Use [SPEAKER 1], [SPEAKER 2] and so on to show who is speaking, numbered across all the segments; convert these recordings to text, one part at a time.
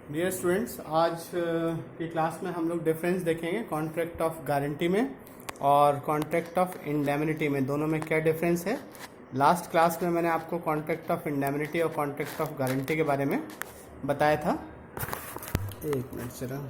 [SPEAKER 1] Dear students, आज की class में हम लोग डिफरेंस देखेंगे कॉन्ट्रैक्ट ऑफ गारंटी में और कॉन्ट्रैक्ट ऑफ इंडेमनिटी में। दोनों में क्या डिफरेंस है। लास्ट क्लास में मैंने आपको कॉन्ट्रैक्ट ऑफ इंडेमनिटी और कॉन्ट्रैक्ट ऑफ गारंटी के बारे में बताया था। एक मिनट जरा।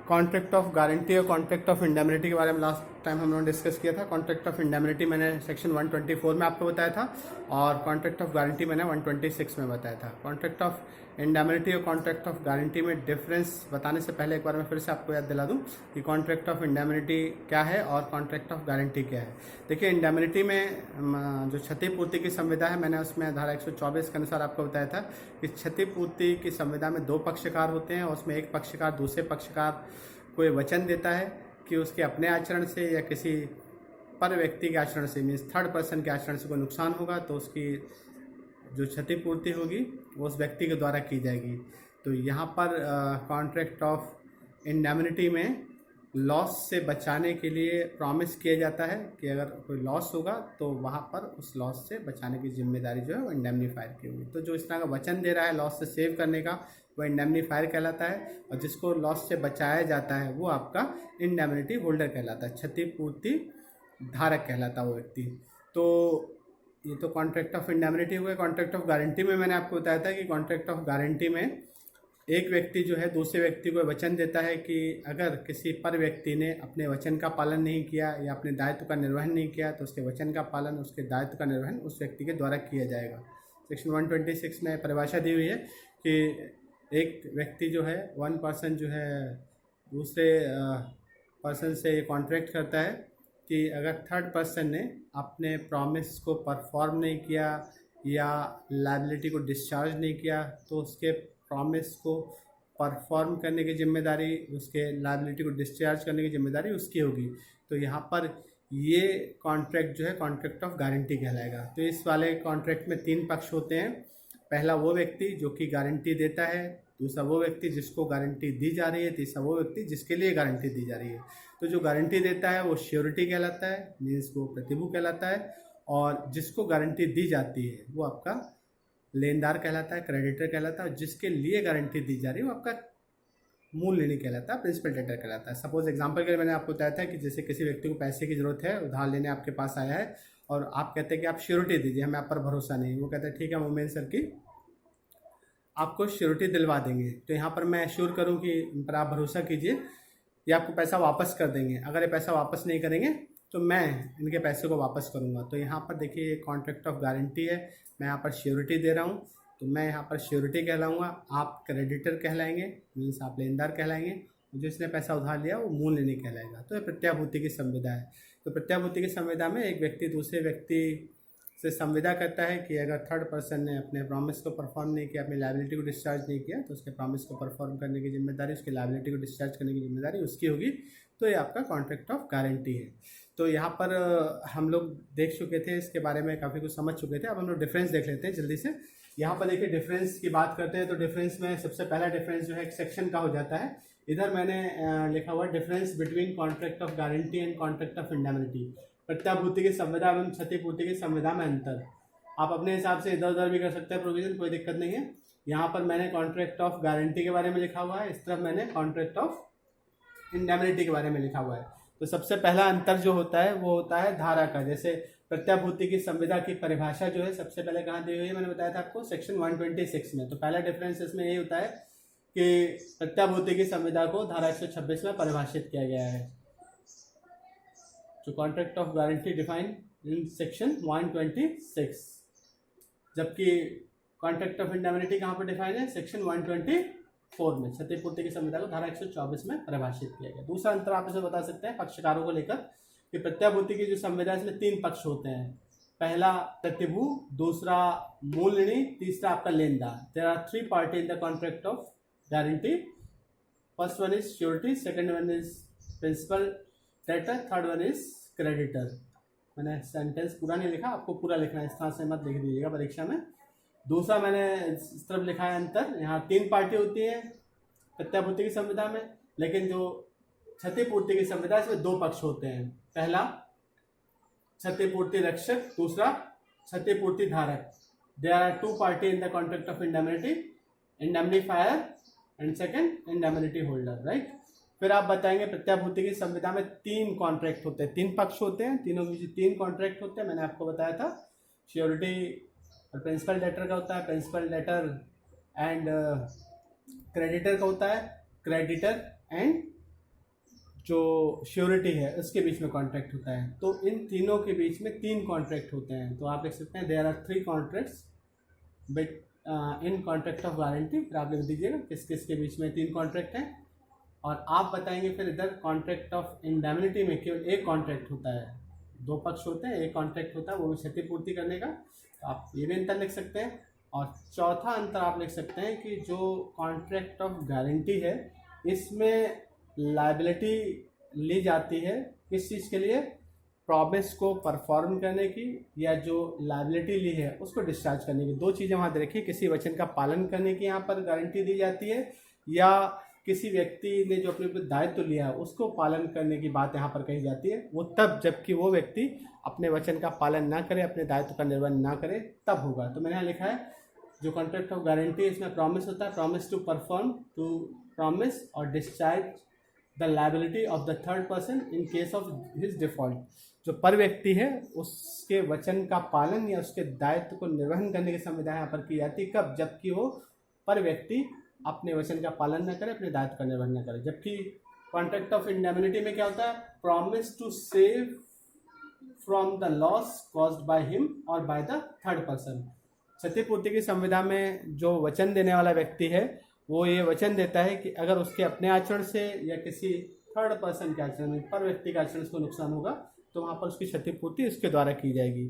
[SPEAKER 1] कॉन्ट्रैक्ट ऑफ गारंटी और कॉन्ट्रैक्ट ऑफ इंडेमनिटी के बारे में लास्ट टाइम हम लोगों ने डिस्कस किया था। कॉन्ट्रैक्ट ऑफ इंडेमनिटी मैंने सेक्शन 124 में आपको बताया था और कॉन्ट्रैक्ट ऑफ गारंटी मैंने 126 में बताया था। कॉन्ट्रैक्ट ऑफ इंडेमनिटी और कॉन्ट्रैक्ट ऑफ गारंटी में डिफरेंस बताने से पहले एक बार मैं फिर से आपको याद दिला दूं कि कॉन्ट्रैक्ट ऑफ इंडेमनिटी क्या है और कॉन्ट्रैक्ट ऑफ गारंटी क्या है। देखिए, इंडेमनिटी में जो क्षतिपूर्ति की संविदा है, मैंने उसमें धारा 124 के अनुसार आपको बताया था कि क्षतिपूर्ति की संविदा में दो पक्षकार होते हैं और उसमें एक पक्षकार दूसरे पक्षकार कोई वचन देता है कि उसके अपने आचरण से या किसी पर व्यक्ति के आचरण से, मीन्स थर्ड पर्सन के आचरण से कोई नुकसान होगा तो उसकी जो क्षतिपूर्ति होगी वो उस व्यक्ति के द्वारा की जाएगी। तो यहाँ पर कॉन्ट्रैक्ट ऑफ इंडेमनिटी में लॉस से बचाने के लिए प्रॉमिस किया जाता है कि अगर कोई लॉस होगा तो वहाँ पर उस लॉस से बचाने की जिम्मेदारी जो है वो इंडेमनीफायर की होगी। तो जो इस तरह का वचन दे रहा है लॉस से सेव करने का, वो इंडेमनीफायर कहलाता है और जिसको लॉस से बचाया जाता है वो आपका इंडेमनिटी होल्डर कहलाता है, क्षतिपूर्ति धारक कहलाता है वो व्यक्ति। तो ये तो कॉन्ट्रैक्ट ऑफ इंडेमनिटी हुआ। कॉन्ट्रैक्ट ऑफ गारंटी में मैंने आपको बताया था कि कॉन्ट्रैक्ट ऑफ गारंटी में एक व्यक्ति जो है दूसरे व्यक्ति को वचन देता है कि अगर किसी पर व्यक्ति ने अपने वचन का पालन नहीं किया या अपने दायित्व का निर्वहन नहीं किया तो उसके वचन का पालन, उसके दायित्व का निर्वहन उस व्यक्ति के द्वारा किया जाएगा। सेक्शन 126 में परिभाषा दी हुई है कि एक व्यक्ति जो है, वन पर्सन जो है दूसरे पर्सन से कॉन्ट्रैक्ट करता है कि अगर थर्ड पर्सन ने अपने प्रॉमिस को परफॉर्म नहीं किया या लायबिलिटी को डिस्चार्ज नहीं किया तो उसके प्रॉमिस को परफॉर्म करने की जिम्मेदारी, उसके लायबिलिटी को डिस्चार्ज करने की जिम्मेदारी उसकी होगी। तो यहाँ पर ये कॉन्ट्रैक्ट जो है कॉन्ट्रैक्ट ऑफ गारंटी कहलाएगा। तो इस वाले कॉन्ट्रैक्ट में तीन पक्ष होते हैं। पहला वो व्यक्ति जो कि गारंटी देता है, दूसरा वो व्यक्ति जिसको गारंटी दी जा रही है, तीसरा वो व्यक्ति जिसके लिए गारंटी दी जा रही है। तो जो गारंटी देता है वो श्योरिटी कहलाता है, मीन्स वो प्रतिभू कहलाता है, और जिसको गारंटी दी जाती है वो आपका लेनदार कहलाता है, क्रेडिटर कहलाता है, और जिसके लिए गारंटी दी जा रही है वो आपका मूल ऋणी कहलाता है, प्रिंसिपल डेटर कहलाता है। सपोज एग्जांपल के लिए मैंने आपको बताया था कि जैसे किसी व्यक्ति को पैसे की जरूरत है, उधार लेने आपके पास आया है और आप कहते हैं कि आप श्योरिटी दीजिए, हमें आप पर भरोसा नहीं। वो कहते हैं ठीक है मोमेन सर की आपको श्योरिटी दिलवा देंगे। तो यहाँ पर मैं एश्योर करूँ कि इन पर आप भरोसा कीजिए, ये आपको पैसा वापस कर देंगे। अगर ये पैसा वापस नहीं करेंगे तो मैं इनके पैसे को वापस करूँगा। तो यहाँ पर देखिए ये कॉन्ट्रैक्ट ऑफ गारंटी है, मैं यहाँ पर श्योरिटी दे रहा हूँ तो मैं यहाँ पर श्योरिटी कहलाऊँगा, आप क्रेडिटर कहलाएंगे, मीन्स आप लेनदार कहलाएंगे, जिसने पैसा उधार लिया वो मूल ऋणी कहलाएगा। तो ये प्रत्याभूति की संविदा है। तो प्रत्याभूति की संविदा में एक व्यक्ति दूसरे व्यक्ति से संविदा करता है कि अगर थर्ड पर्सन ने अपने प्रॉमिस को परफॉर्म नहीं किया, अपनी लायबिलिटी को डिस्चार्ज नहीं किया तो उसके प्रॉमिस को परफॉर्म करने की जिम्मेदारी, उसकी लायबिलिटी को डिस्चार्ज करने की जिम्मेदारी उसकी होगी। तो ये आपका कॉन्ट्रैक्ट ऑफ गारंटी है। तो यहाँ पर हम लोग देख चुके थे, इसके बारे में काफ़ी कुछ समझ चुके थे। अब हम लोग डिफरेंस देख लेते हैं जल्दी से। यहाँ पर देखिए डिफरेंस की बात करते हैं तो डिफरेंस में सबसे पहला डिफरेंस जो है एक सेक्शन का हो जाता है। इधर मैंने लिखा हुआ difference between contract of guarantee and contract of indemnity. प्रत्याभूति की संविदा एवं क्षतिपूर्ति की संविदा में अंतर। आप अपने हिसाब से इधर उधर भी कर सकते हैं प्रोविजन, कोई दिक्कत नहीं है। यहाँ पर मैंने कॉन्ट्रैक्ट ऑफ गारंटी के बारे में लिखा हुआ है, इस तरफ मैंने कॉन्ट्रैक्ट ऑफ इंडेमनिटी के बारे में लिखा हुआ है। तो सबसे पहला अंतर जो होता है वो होता है धारा का। जैसे प्रत्याभूति की संविदा की परिभाषा जो है सबसे पहले कहाँ दी हुई है, मैंने बताया था आपको सेक्शन 126 में। तो पहला डिफरेंस इसमें यही होता है कि प्रत्याभूति की संविदा को धारा 126 में परिभाषित किया गया है। जो contract of guarantee define in section 126, जबकि कॉन्ट्रैक्ट ऑफ इंडेमनिटी कहाँ पर डिफाइन है, सेक्शन 124 में। क्षतिपूर्ति की संविदा को धारा 124 में परिभाषित किया गया। दूसरा अंतर आप इसे बता सकते हैं पक्षकारों को लेकर कि प्रत्याभूति की जो संविदा है इसमें तीन पक्ष होते हैं। पहला प्रतिभू, दूसरा मूल ऋणी, तीसरा आपका लेनदार। There are three party in the contract of guarantee. First one is surety, second one is principal debtor, third one is creditor. मैंने सेंटेंस पूरा नहीं लिखा, आपको पूरा लिखना है, इस तरह से मत लिख दीजिएगा परीक्षा में। दूसरा मैंने इस तरफ लिखा है अंतर, यहाँ तीन पार्टी होती है प्रत्याभूति की संविदा में, लेकिन जो क्षतिपूर्ति की संविदा है इसमें दो पक्ष होते हैं। पहला क्षतिपूर्ति रक्षक, दूसरा क्षतिपूर्ति धारक। There are two party in the contract of indemnity, indemnifier and second indemnity holder, right. फिर आप बताएंगे प्रत्याभूति की संविदा में 3 कॉन्ट्रैक्ट होते हैं, 3 पक्ष होते हैं, तीनों के बीच 3 कॉन्ट्रैक्ट होते हैं। मैंने आपको बताया था श्योरिटी और प्रिंसिपल डेटर का होता है, प्रिंसिपल डेटर एंड क्रेडिटर का होता है, क्रेडिटर एंड जो श्योरिटी है उसके बीच में कॉन्ट्रैक्ट होता है। तो इन तीनों के बीच में 3 कॉन्ट्रैक्ट होते हैं। तो आप देख सकते हैं there are 3 contracts but in contract of warranty. फिर आप लिख दीजिएगा किस किस के बीच में 3 कॉन्ट्रैक्ट हैं। और आप बताएंगे फिर इधर कॉन्ट्रैक्ट ऑफ इंडेमनिटी में केवल एक कॉन्ट्रैक्ट होता है, 2 पक्ष होते हैं, एक कॉन्ट्रैक्ट होता है, वो भी क्षतिपूर्ति करने का। तो आप ये भी अंतर लिख सकते हैं। और चौथा अंतर आप लिख सकते हैं कि जो कॉन्ट्रैक्ट ऑफ गारंटी है इसमें लायबिलिटी ली जाती है किस चीज़ के लिए, प्रॉमिस को परफॉर्म करने की, या जो लायबिलिटी ली है उसको डिस्चार्ज करने की। 2 चीज़ें वहाँ देखिए, किसी वचन का पालन करने की यहाँ पर गारंटी दी जाती है, या किसी व्यक्ति ने जो अपने ऊपर दायित्व लिया है उसको पालन करने की बात यहाँ पर कही जाती है। वो तब जबकि वो व्यक्ति अपने वचन का पालन ना करे, अपने दायित्व का निर्वहन ना करे, तब होगा। तो मैंने यहाँ लिखा है जो कॉन्ट्रैक्ट ऑफ गारंटी इसमें प्रॉमिस होता है, promise to perform, to promise और discharge the liability of the third person in case of his default. जो पर व्यक्ति है उसके वचन का पालन या उसके दायित्व को निर्वहन करने की संविधा यहाँ पर की जाती है। कब? जबकि वो पर व्यक्ति अपने वचन का पालन न करे, अपने दायित्व का निर्वहन न करे। जबकि कॉन्ट्रैक्ट ऑफ इंडेमनिटी में क्या होता है, promise to save from the loss caused by him और बाय द थर्ड पर्सन। क्षतिपूर्ति की संविधा में जो वचन देने वाला व्यक्ति है वो ये वचन देता है कि अगर उसके अपने आचरण से या किसी थर्ड पर्सन के आचरण में, पर व्यक्ति के आचरण से को नुकसान होगा तो वहाँ पर उसकी क्षतिपूर्ति उसके द्वारा की जाएगी।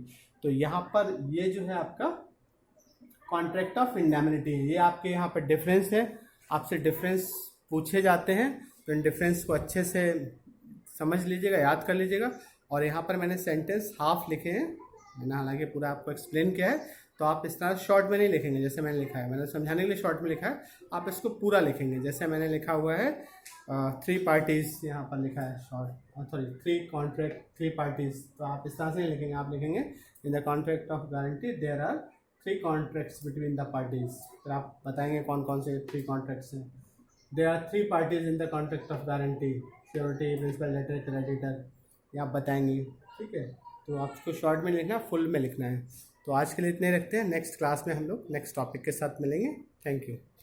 [SPEAKER 1] तो यहाँ पर ये जो है आपका कॉन्ट्रैक्ट ऑफ इंडेमनिटी है। ये आपके यहाँ पर डिफरेंस है, आपसे डिफरेंस पूछे जाते हैं तो इन डिफरेंस को अच्छे से समझ लीजिएगा, याद कर लीजिएगा। और यहाँ पर मैंने सेंटेंस हाफ लिखे हैं, मैंने हालांकि पूरा आपको एक्सप्लेन किया है, तो आप इस तरह शॉर्ट में नहीं लिखेंगे जैसे मैंने लिखा है, मैंने समझाने के लिए शॉर्ट में लिखा है, आप इसको पूरा लिखेंगे जैसे मैंने लिखा हुआ है 3 पार्टीज यहाँ पर लिखा है शॉर्ट, सॉरी 3 कॉन्ट्रैक्ट 3 पार्टीज। तो आप इस तरह से नहीं लिखेंगे, आप लिखेंगे in the contract of guarantee there are 3 contracts between the parties. फिर आप बताएंगे कौन कौन से 3 कॉन्ट्रैक्ट्स हैं। There are 3 parties in the contract of guarantee, surety, principal debtor, creditor, ये आप बताएंगे, ठीक है। तो आपको शॉर्ट में लिखना, फुल में लिखना है। तो आज के लिए इतने रखते हैं, नेक्स्ट क्लास में हम लोग नेक्स्ट टॉपिक के साथ मिलेंगे। Thank you.